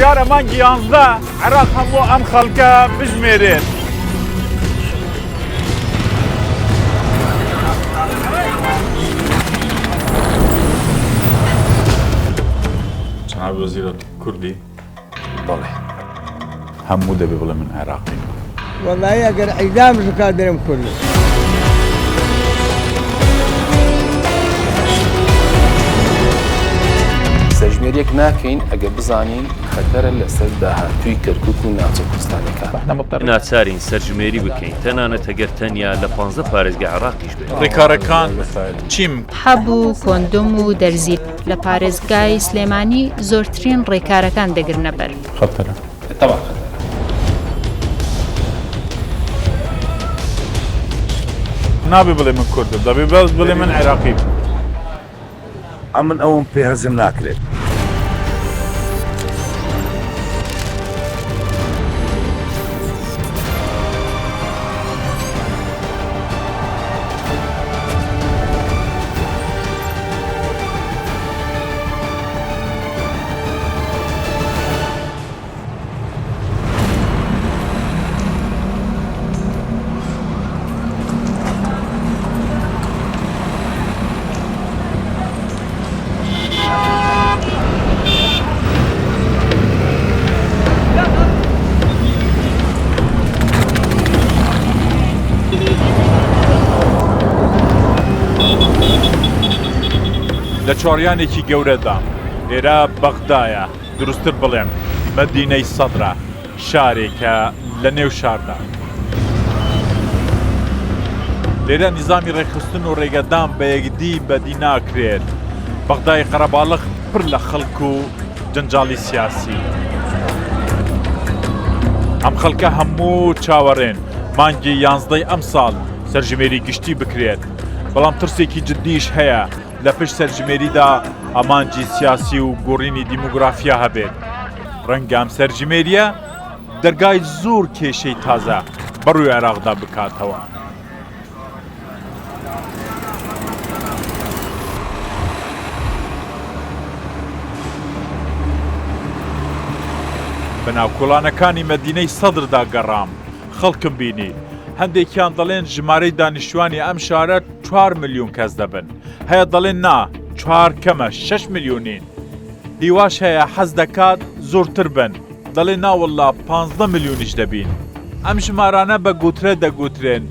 بڕیارە مانگی 11 عێراق هەموو ئەم خەڵکە بژمێرێت. جناب وەزیر کوردی بەڵێ هەموو دەبێ بڵێ من عێراقیم. والله ئەگەر عیدام بکات دەرم کوردی. سەرژمێریەک ناکەین ئەگە بزانین خەتەرە لەسەر داهاتووی کەرکووک و ناوچە کوردستانەکان. ناچارین سەرژمێری بکەین تەنانەت ئەگەر تەنیا لە 15 پارێزگای عێراقیش بێت. ڕێکارەکان چیم؟ حەبوو، کۆندۆم و دەرزی لە پارێزگای سلێمانی زۆرترین ڕێکارەکان دەگرنە بەر. خەتەرە. نابێ بڵێ من کوردم، دەبێ بەس بڵێ من عێراقیم. ئەمن ئەوم پێ هەزم ناکرێت. لە چۆڕیانێکی گەورەدا لێرە بەغدایە دروستتر بڵێم مەدینەی سەدرە شارێکە لە نێو شاردا لێرە نیزامی ڕێخستن و ڕێگەدان بە یەکدی بەدی ناکرێت. بەغدای قەرەباڵغ پڕ لە خەڵک و جەنجاڵی سیاسی. ئەم خەڵکە هەموو چاوەڕێن مانگی 11 ئەم ساڵ سەرژمێری گشتی بکرێت، بەڵام ترسێکی جددیش هەیە لە پشت سەرژمێریدا ئامانجی سیاسی و گۆڕینی دیموگرافیا هەبێت. ڕەنگە ئەم سەرژمێریە دەرگای زۆر کێشەی تازە بەڕووی عێراقدا بکاتەوە. بەناو کۆڵانەکانی مەدینەی سەدردا گەڕام، خەڵکم بینی هەندێکیان دەڵێن ژمارەی دانیشتوانی ئەم شارە 4 ملیۆن کەس دەبن، هەیە دەڵێن نا 4 کەمە 6 ملیۆنین، هیواش هەیە حەز دەکات زۆرتر بن، دەڵێن ناوەڵڵا 15 ملیۆنیش دەبین. ئەم ژمارانە بە گوترە دەگوترێن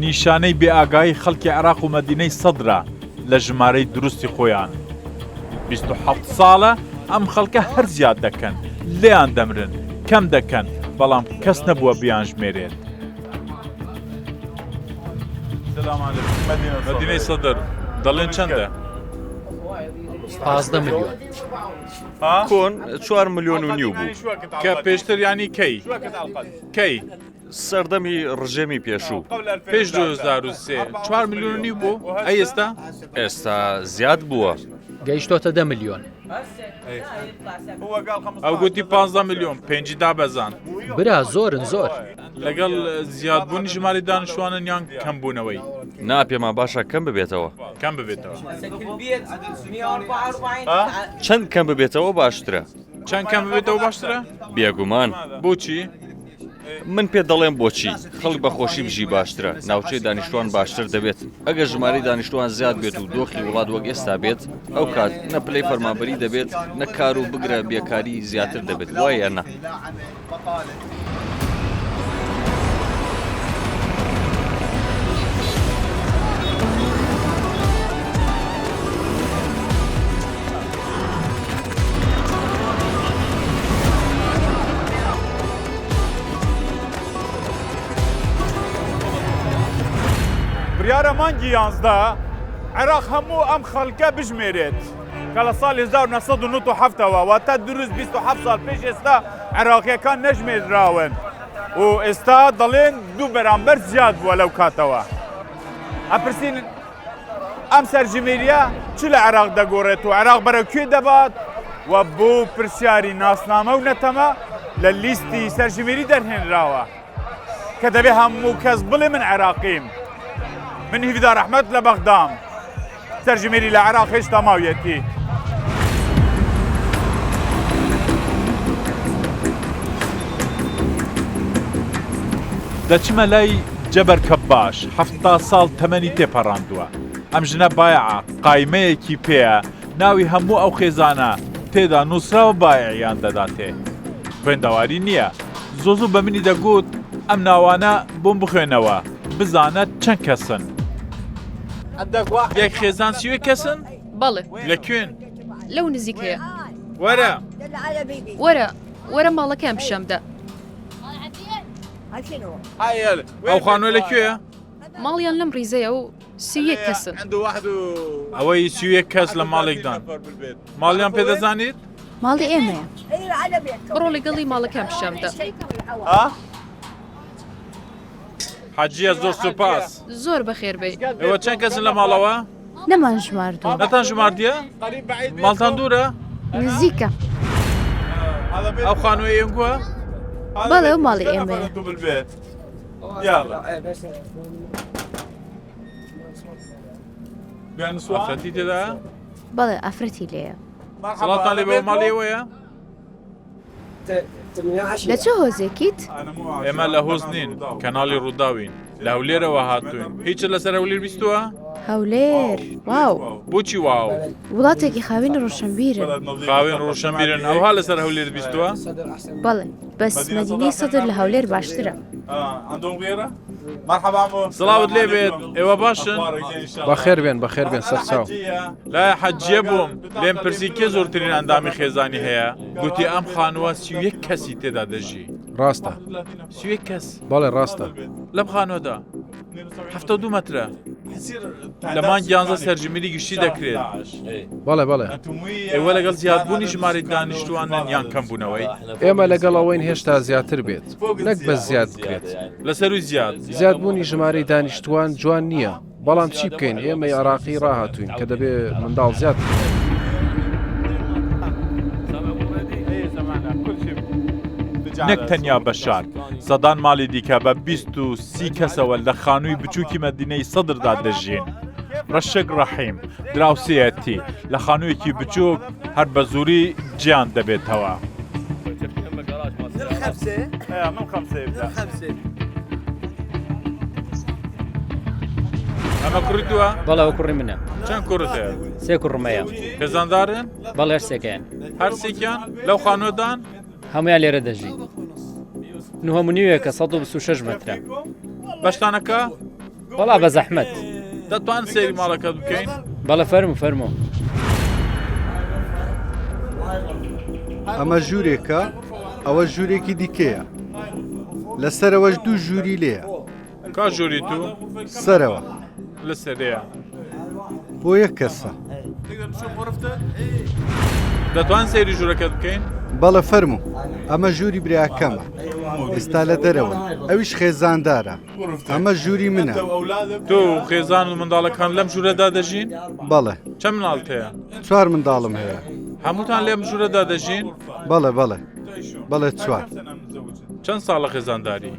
نیشانەی بێئاگایی خەڵکی عێراق و مەدینەی سەدرە لە ژمارەی دروستی خۆیان. 27 ساڵە ئەم خەڵکە هەر زیاد دەکەن، لێیان دەمرن، کەم دەکەن، بەڵام کەس نەبووە بیان ژمێرێت. مەدینەی سەدر دەڵێن چەندە؟ 15 ملیۆن. کۆن 4 ملیۆن و نیو بوو کە پێشتر ینی کەی سەردەمی ڕژێمی پێشوو پێش 2003 4 ملیۆن نیو بوو. ئێستا ئێستا زیاد بووە. گەیشتۆتە 10 ملیۆن. ئەو گوتی 15 ملیۆن پێنجی دابەزان. برا زۆرن زۆر. لەگەڵ زیادبوونی ژماری دانیشتوانن یان کەمبوونەوەی؟ نا پێما باشە کەم ببێتەوە. کەم ببێتەوە. چەند کەم ببێتەوە باشترە. چەند کەم ببێتەوە باشترە؟ بێگومان. بۆچی؟ من پێ دەڵێم بۆچی خەڵک بە خۆشی بژی باشترە، ناوچەی دانیشتوان باشتر دەبێت. ئەگەر ژمارەی دانیشتوان زیاد بێت و دۆخی وڵات وەک ئێستا بێت، ئەو کات نە پلەی فەرمانبەری دەبێت، نە کار و بگرە بێکاری زیاتر دەبێت، وایە نە؟ بڕیارە مانگی 11 عێراق هەموو ئەم خەڵکە بژمێرێت کە لە ساڵی 1997ەوە واتە دروست 27 ساڵ پێش ئێستا عێراقیەکان نەژمێراون و ئێستا دەڵێن 2 بەرامبەر زیاد بووە لەو کاتەوە. ئەپرسین ئەم سەرژمێریە چ لە عێراق دەگۆڕێت و عێراق بەرەوکوێ دەبات و بۆ پرسیاری ناسنامە و نەتەمە لە لیستی سەرژمێری دەرهێنراوە کە دەبێ هەموو کەس بڵێ من عێراقیم. من هیڤدار ئەحمەد لە بەغدام، سەرژمێری لە عێراق هێشتا ماویەتی. دەچمە لای جەبەر کەباش 70 ساڵ تەمەنی تێپەڕاندووە ئەم ژنە بایعە قایمەیەکی پێیە ناوی هەموو ئەو خێزانە تێدا نووسراوە بایعیان دەداتێ خوێندەواری نییە زۆزوو بە منی دەگوت ئەم ناوانە بۆم بخوێنەوە بزانە چەند کەسن یەک خێزان سیوێ کەسن بەڵێ لەکوێن لەو نزیکەیە وەرە وەرە ماڵەکەم پیشەمدا ئەو خانووە لەکوێیە ماڵیان لەم ڕیزەیە و سیویەک کەسن ئەوەی سیوێ کەس لە ماڵێکدان ماڵیان پێدەزانیت ماڵی ئێمەیە بڕۆ لەگەڵی ماڵەکەم پیشەمدا حەجیە زۆر سوپاس زۆر بەخێر بێ ئێوە چەند کەسن لە ماڵەوە نەمان ژماردوو نەتان ژماردیە ماڵتان دوورە نزیکە ئەو خانووە ئێنگووە بەڵێ و ماڵی ئێمەیە سوافرەتی تێدایە بەڵێ ئافرەتی لێیە سەڵاتان لێ بەوە ماڵێوەیە لە چه هۆزێکیت؟ ئێمە لە هۆز نین کەناڵی ڕووداوین لە هەولێرەوە هاتوین هیچ لەسەر هەولێر بیستووە؟ هەولێر واو بۆچی واو وڵاتێکی خاوین ڕۆشنبیرن خاوێن ڕۆشنبیرن ئەوها لەسەر هەولێر بیستووە؟ بەڵێ بەس مەدینەی سەدر لە هەولێر باشترە سڵاوت لێ بێت ئێوە باشن بەخێر بێن سەرچاو لای حەجیە بووم لێم پرسی کێ زۆرترین ئەندامی خێزانی هەیە گوتی ئەم خانووە 31 کەسی تێدا دەژی ڕاستە 31 کەس بەڵێ ڕاستە لەم خانووەدا 72 مەترە لەمان گیانزە سەرجمێری گشتی دەکرێت بەڵێ ئێوە لەگەڵ زیادبوونی ژمارەی دانیشتوانن یان کەمبوونەوەی ئێمە لەگەڵ ئەوەین هێشتا زیاتر بێت نەک بەس زیاد بکرێت لەسەروی زیاد زیادبوونی ژمارەی دانیشتوان جوان نییە بەڵام چی بکەین ئێمە عراقی ڕاهاتوین کە دەبێ منداڵ زیاد نەک تەنیا بەشار سەدان ماڵی دیکە بە 20 و 30 کەسەوە لە خانووی بچووکی مەدینەی سەدردا دەژین ڕەشک ڕەحیم دراوسەتی لە خانوویەکی بچووک هەر بە زووری گیان دەبێتەوە ئەمە کوڕیتووە؟ بەڵێ ئەو کوڕی منە چەند کوڕت هەیە؟ سێ کوڕمەیە خێزاندارن؟ بەڵێ هەر سێکەیان هەرسێکیان لەو خانووەدان؟ هەمویان لێرە دەژی هەمونیوەکە 126 مەترە بەشتانەکە؟ بەڵا بە زەحمەت دەتوان سێری ماڵەکە بکەین؟ بەڵێ فەرموو ئەمە ژوورێکە ئەوە ژوورێکی دیکەیە لەسەرەوەش دوو ژووری لێیە کا ژووری تو؟ سەرەوە لە سەرەیە بۆ یەک کەسە دەتوان سێری ژوورەکەت بکەین؟ بەڵە فەرموو ئەمە ژووری براکەمە ئێستا لە دەرەوە ئەویش خێزاندارە ئەمە ژووری منە تۆ خێزان و منداڵەکان لەم ژوورەدا دەژین؟ بەڵێ چەند مناڵت هەیە؟ 4 منداڵم هەیە هەمووتان لێم ژوورەدا دەژین؟ بەڵێ 4 چەند ساڵە خێزانداری؟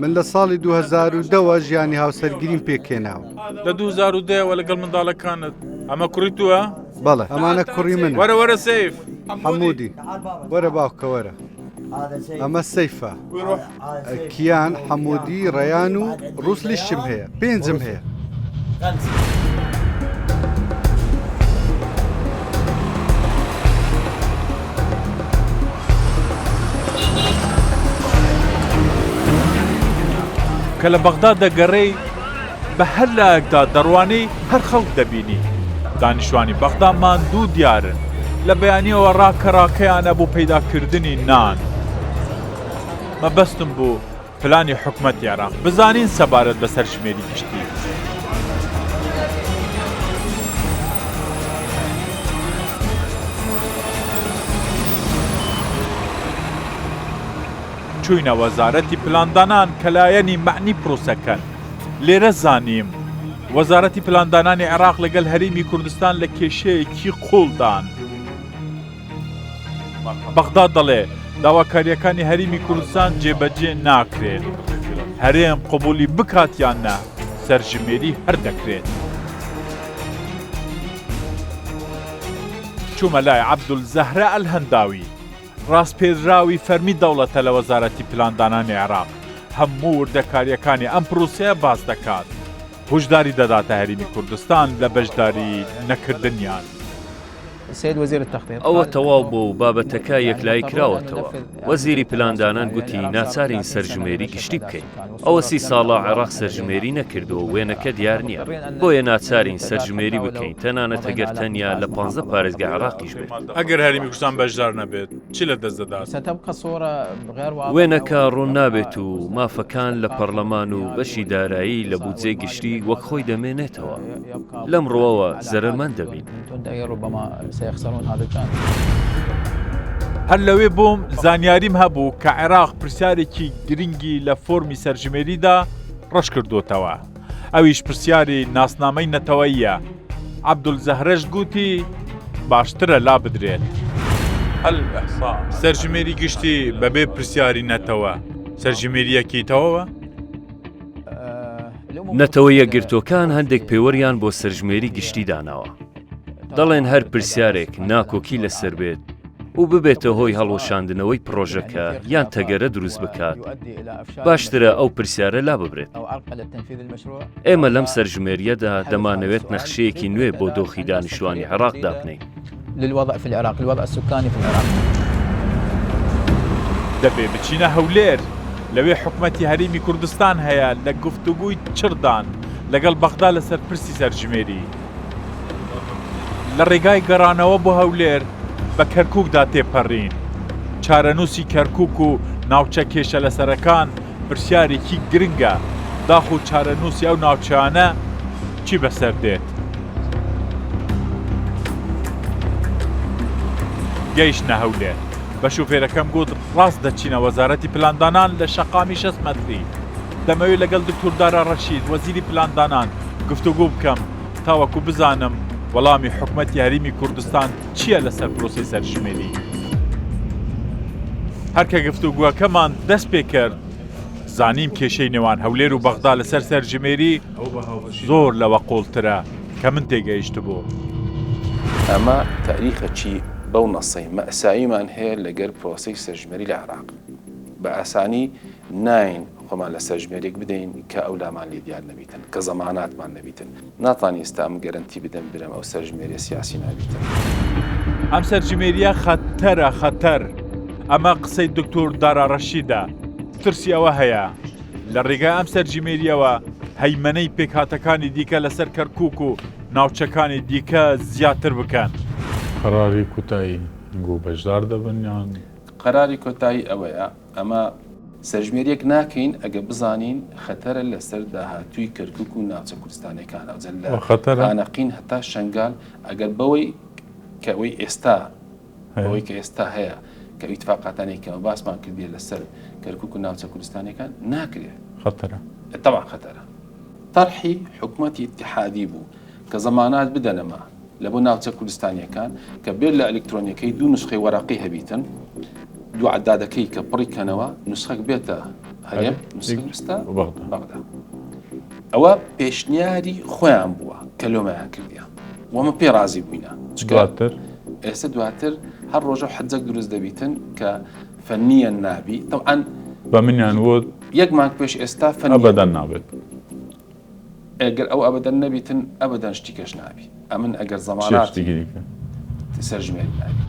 من لە ساڵی 2010 ژیانی هاوسەرگیریم پێکێناوە لە 2010ەوە لەگەڵ منداڵەکانت ئەمە کوڕیتووە؟ بەڵێ ئەمانە کوڕی من وەرە سەیف حەموودی وەرە باوکە وەرە ئەمە سەیفە کیان حەموودی ڕەیان و ڕوسلیشم هەیە 5 هەیە کە لە بەغدا دەگەڕێی بە هەر لایەکدا دەڕوانەی هەر خەڵک دەبینی دانیشتوانی بەغدا ماندوو دیارن لە بەیانیەوە ڕاکەڕاکەیانە بۆ پەیداکردنی نان مەبەستم بوو پلانی حکومەتی عێراق بزانین سەبارەت بەسەر ژمێری گشتی چوینە وەزارەتی پلاندانان کە لایەنی معنی پرۆسەکەن لێرە زانیم وەزارەتی پلاندانانی عێراق لەگەڵ هەرێمی کوردستان لە کێشەیەکی قوڵدان بەغدا دەڵێ داواکاریەکانی هەرێمی کوردستان جێبەجێ ناکرێت هەرێم قبولی بکات یان نا سەرژمێری هەر دەکرێت چوومە لای عەبدولزەهرە ئەلهەنداوی ڕاستپێدراوی فەرمی دەوڵەتە لە وەزارەتی پلاندانانی عێراق هەموو وردەکاریەکانی ئەم پرۆسەیە باز دەکات. هۆشداری دەداتە هەرێمی کوردستان لە بەشداری نەکردنیان. ئەوە تەواو بۆ و بابەتەکە یەکلای کراوەتەوە. وەزیری پلاندانان گوتی ناچارین سەرژمێری گشتی بکەین. ئەوە 30 ساڵە عێراق سەرژمێری نەکردەوە وێنەکە دیار نییە. بۆیە ناچارین سەرژمێری بکەین تەنانەت ئەگەر تەنیا لە 15 پارێزگای عێراقیش بێت. ئەگەر هەرێمی کوردستان بەشدار نەبێت چی لە دەست دەدات؟ وێنەکە ڕوون نابێت و مافەکان لە پەرلەمان و بەشی دارایی لە بودجێ گشتی وەک خۆی دەمێنێتەوە. لەم ڕۆوەوە زەرمەند دەبین. هەر لەوێ بووم زانیاریم هەبوو کە عێراق پرسیارێکی گرنگی لە فۆرمی سەرژمێریدا ڕەش کردوتەوە. ئەویش پرسیاری ناسنامەی نەتەوەییە. عەبدولزەهرەش گوتی باشترە لا بدرێت. سەرژمێری گشتی بەبێ پرسیاری نەتەوە سەرژمێریەکی تەوەوە؟ نەتەوە یەکگرتوەکان هەندێک پێوەریان بۆ سەرژمێری گشتی داناوە. دەڵێن هەر پرسیارێک ناکۆکی لەسەر بێت و ببێتە هۆی هەڵۆشاندنەوەی پرۆژەکە یان تەگەرە دروست بکات. باشترە ئەو پرسیارە لا ببرێت. ئێمە لەم سەرژمێریەدا دەمانەوێت نەخشەیەکی نوێ بۆ دۆخی دانیشتوانی عێراق دابنین. دەبێ بچینە هەولێر. لەوێ حکومەتی هەرێمی کوردستان هەیە لە گفتوگوی چردان لەگەڵ بەغدا لەسەر پرسی سەرژمێری. لە ڕێگای گەڕانەوە بۆ هەولێر بە کەرکووکدا تێپەڕین. چارەنووسی کەرکووک و ناوچە کێشە لەسەرەکان پرسیارێکی گرنگە. داخ و چارەنووسی ئەو ناوچانە چی بەسەر دێت؟ گەیشتە هەولێر. بە شوفێرەکەم گوت ڕاست دەچینە وەزارەتی پلاندانان لە شەقامی 6 مەتری. دەمەوێت لەگەڵ دکتۆر دارا ڕەشید وەزیری پلاندانان گفتوگۆ بکەم تاوەکو بزانم وەڵامی حکومەتی هەرێمی کوردستان چییە لەسەر پرۆسەی سەرژمێری. هەرکە گفتوگووەکەمان دەست پێ کرد زانیم کێشەی نێوان هەولێر و بەغدا لەسەر سەرژمێری زۆر لەوە قوڵترە کە من تێگەیشت بوو. ئەمە تاریخەکی بەو نەسەی مەئساییمان هەیە لەگەر پرۆسەی سەرژمێری لە عێراق. بە ئاسانی ناین خۆمان لە سەرژمێرێک بدەین کە ئەولامان لێ دیار نەبیتن کە زەماناتمان نەبیتن. ناتوانانی ئێستا ئەم گەرنتی بدەم برم ئەو سەرژمێری سیاسی نابیتن. ئەم سەرژمێریە خەتەرە خەتەر. ئەمە قسەی دکتۆر دارا ڕەشیدە. ترسی ئەوە هەیە لە ڕێگای ئەم سەرژمێریەوە هەیمەنەی پێکهاتەکانی دیکە لەسەر کەرکووک و ناوچەکانی دیکە زیاتر بکەن. قەراری کوتایی گۆ بەشدار دەبن یان قەراری کۆتایی ئەوەیە ئەمە سەرژمێریەک ناکەین ئەگە بزانین خەتەرە لەسەر داهاتووی کەرکووک و ناوچە کوردستانەکانە جەل لە خانەقین هەتا شەنگال ئەگەر بەوەی کە ئەوەی ئێستا ئەوەی کە ئێستا هەیە کە ئیتفاقاتانێکەوە باسمان کردیە لەسەر کەرکووک و ناوچە کوردستانەکان ناکرێت. خەتەرە طبعا خەتەرە. طرحی حکومەتی اتحادی بوو کە زەمانات بدەنەما لە بۆ ناوچە کوردستانیەکان کە بێت لە ئەلکترۆنیەکەی دوو نسخەی وەرەقی هەبیتن دوو عەدادەکەی کە پڕیکەنەوە نسخەک بێتە هەرێم نسخەستا بەغدا. ئەوە پێشنیاری خۆیان بووە کە لۆمەیان کردیان وەمە پێ رازی بووینە. دواتر ئێستا دواتر هەر ڕۆژە حەجەک دروست دەبیتن کە فەنیە نابی. طبعاً بە منیان وت یەک مانگ پێش ئێستا فەنی ئەبەدەن نابێت. ئەگەر ئەو ئەبەدەن نەبیتن ئەبەدەن شتێکەش نابی. ئەمن ئەگەر زەمانات سەرژمێری نابی.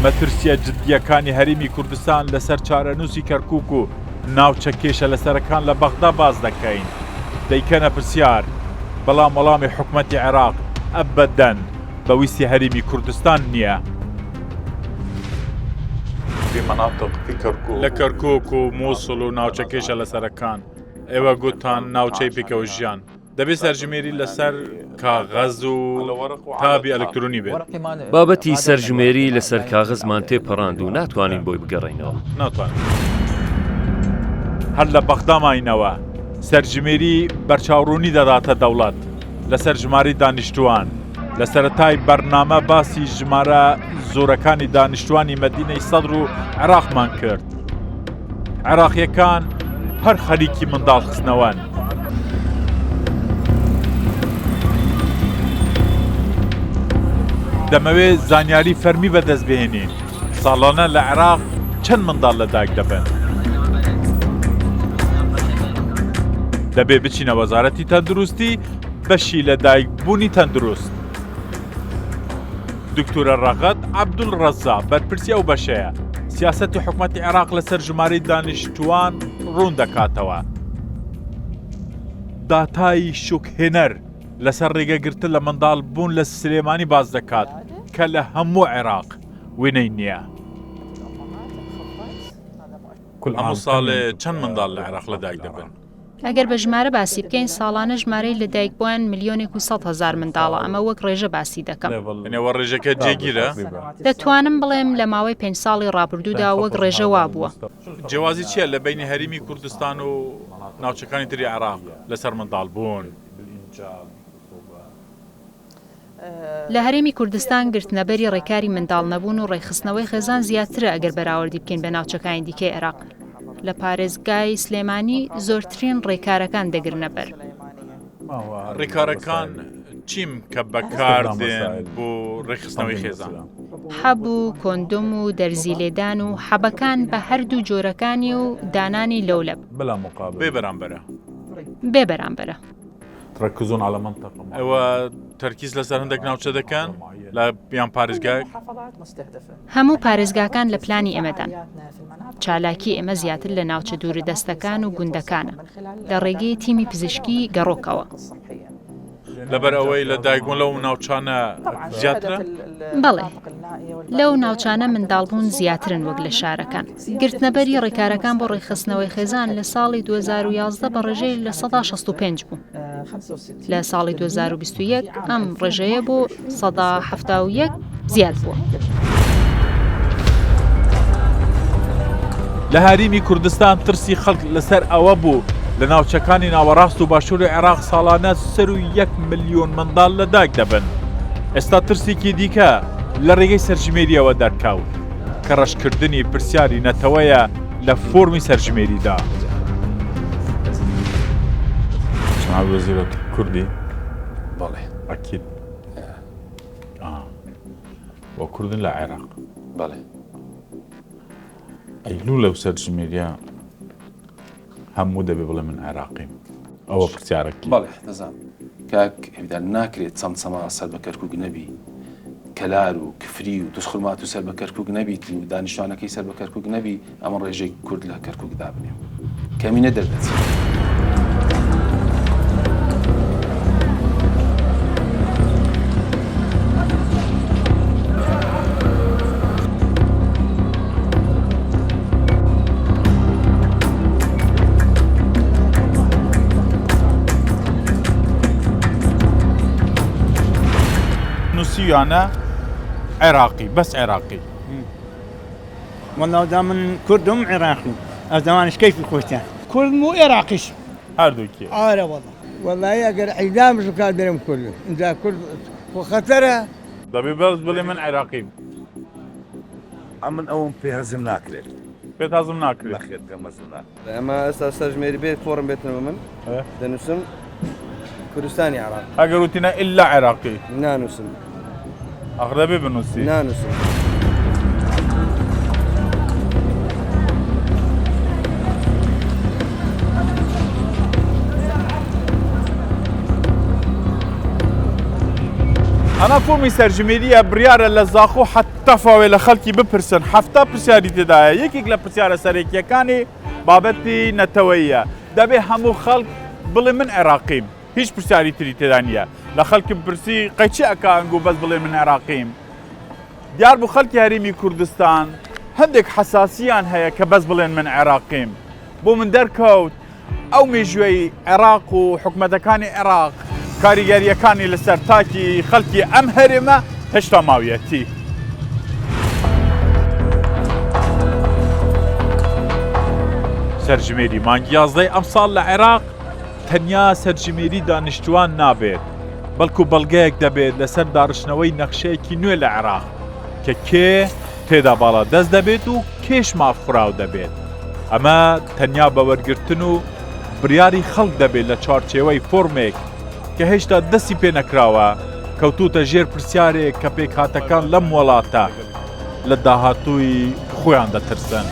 مەترسیە جددیەکانی هەرێمی کوردستان لەسەر چارەنووسی کەرکووک و ناوچە کێشە لەسەرەکان لە بەغدا باز دەکەین. دەیکەنە پرسیار بەڵام وەڵامی حکومەتی عێراق ئەبەدەن بە ویستی هەرێمی کوردستان نییە. لە کەرکووک و مووسڵ و ناوچە کێشە لەسەرەکان ئێوە گوتان ناوچەی پێکەوە ژیان دەبێت سەرژمێری لەسەر کاغەز و تابی ئەلکترۆنی بێت. بابەتی سەرژمێری لەسەر کاغزمان تێپەڕاند و ناتوانین بۆی بگەڕینەوە. ناتوانین. هەر لە بەغداماینەوە سەرژمێری بەرچاوڕوونی دەداتە دەوڵەت لەسەر ژماری دانیشتووان. لە سەرەتای بەرنامە باسی ژمارە زۆرەکانی دانیشتوانی مەدینەی سەدر و عێراقمان کرد. عێراقیەکان هەر خەریکی منداڵ خستنەوەن. دەمەوێت زانیاری فەرمی بەدەست بهێنین ساڵانە لە عێراق چەند منداڵ لەدایک دەبن دەبێ بچینە وەزارەتی تەندروستی بەشی لەدایک بوونی تەندروست دکتورە ڕەغەت عەبدولڕەزا بەرپرسی ئەو بەشەیە سیاسەتی حکومەتی عێراق لەسەر ژمارەی دانیشتووان ڕوون دەکاتەوە داتایی شوکهێنەر لەسەر ڕێگەگرتن لە منداڵ بوون لە سلێمانی باز دەکات کە لە هەموو عێراق وێنەی نییە هەموو ساڵێ چەند منداڵ لە عێراق لەدایک دەبن ئەگەر بە ژمارە باسی بکەین ساڵانە ژمارەی لەدایک بووان 1,100,000 منداڵە ئەمە وەک ڕێژە باسی دەکەم نێوە ڕێژەکە جێگیرە دەتوانم بڵێم لە ماوەی 5 ساڵی ڕابردوودا وەک ڕێژە وا بووە جیازی چییە لە بینی هەریمی کوردستان و ناوچەکانی تری عێراق لەسەر منداڵ بوون لە هەرێمی کوردستان گرتنەبەری ڕێکاری منداڵ نەبوون و ڕێخستنەوەی خێزان زیاترە ئەگەر بەراوردی بکەین بە ناوچەکانی دیکەی عێراق لە پارێزگای سلێمانی زۆرترین ڕێکارەکان دەگرنە بەر ڕێکارەکان چیم کە بەکاردێن بۆ ڕێخستنەوەی خێزان حەبوو کۆندۆم و دەرزی لێدان و حەبەکان بە هەردوو جۆرەکانی و دانانی لەولەب بێ بەرامبەرە بێ بەرامبەرە تركزون على منطقة ئەوە تەرکیز لەسەر هەندێک ناوچە دەکەن لە بیان پارێزگای هەموو پارێزگاکان لە پلانی ئێمەدان چالاکی ئێمە زیاتر لە ناوچە دووری دەستەکان و گوندەکانە لە ڕێگەی تیمی پزیشکی گەڕۆکەوە لەبەر ئەوەی لە دایکبوون لەو ناوچانە زیاترە؟ بەڵێ لەو ناوچانە منداڵبوون زیاترن وەک لە شارەکان گرتنەبەری ڕێکارەکان بۆ ڕێخستنەوەی خێزان لە ساڵی 2011 بە ڕێژەی لە 165 بوو لە ساڵی 2021 ئەم ڕێژەیە بۆ 171 زیاد بووە لە هەریمی کوردستان ترسی خەڵک لەسەر ئەوە بوو لە ناوچەکانی ناوەڕاست و باشووری عێراق ساڵانە 1 ملیۆن منداڵ لەدایک دەبن ئێستا ترسێکی دیکە لە ڕێگەی سەرژمێریەوە دەرکەوت کە ڕەشکردنی پرسیاری نەتەوەیە لە فۆرمی سەرژمێریدا جناب وەزیر کوردی بەڵێ ئەکید بۆ کوردن لە عێراق بەڵێ ئەیلوو لەو سەرژمێریە هەموو دەبێ بڵێ من عێراقیم ئەوە پرسیارێکی بەڵێ دەزانم کاک هێدار ناکرێت چەند سەما سەر بە کەرکووک نەبی کەلار و کفری و دوشخڵمات و سەر بە کەرکووک نەبیت و دانیشتوانەکەی سەر بە کەرکووک نەبی ئەمە ڕێژەی کورد لە کەرکووکدا بنێم کەمینە دەردەچێت نووسیانە عێراقی بەس عێراقی والله دا من كردم عراقي زمانش كيف الخوتان كرد مو عراقيش هەردووکی والله اگر اعدام زكاه درم كله اذا كل وخطره دەبێ بەس بڵێ من عێراقیم ئەمن ئەوم پێ هەزم ناکرێت پێت هەزم ناکرێت نەخێت مەزم ئەمە ئێستا سەرژمێری بێت فۆرم بێتنەوە من دەنووسم کوردستانی عراق ئەگەر وتینە ئللا عێراقی نانووسم ئەخ دەبێ بنووسی نانووسم ئەنا فۆرمی سەرژمێریە بڕیارە لە زاخۆ حەتەفاوێ لە خەڵکی بپرسن هەفتا پرسیاری تێدایە یەکێک لە پرسیارە سەرێکیەکانی بابەتی نەتەوەیە دەبێ هەموو خەڵک بڵێ من عێراقیم هیچ پرسیاری تری تێدا نییە لە خەڵکی بپرسی قەیچی ئەکانگو بەس بڵێ من عێراقیم دیار بوو خەڵکی هەرێمی کوردستان هەندێک حەساسیان هەیە کە بەس بڵێن من عێراقیم بۆ من دەرکەوت ئەو مێژوەی عێراق و حکومەتەکانی عێراق کاریگەریەکانی لەسەر تاکی خەڵکی ئەم هەرێمە هێشتا ماویەتی سەرژمێری مانگی 11 ئەم ساڵ لە عێراق تەنیا سەرژمێری دانیشتوان نابێت بەڵکو بەڵگەیەک دەبێت لەسەر داڕشنەوەی نەخشەیەکی نوێ لە عێراق کە کێ تێدا باڵا دەست دەبێت و کێش مافراو دەبێت ئەمە تەنیا بەوەرگرتن و بڕیاری خەڵک دەبێت لە چارچێوەی فۆرمێک کە هێشتا دەستی پێ نەکراوە کەوتوتە ژێر پرسیارێک کە پێکهاتەکان لەم وڵاتە لە داهاتووی خۆیان دەترسن.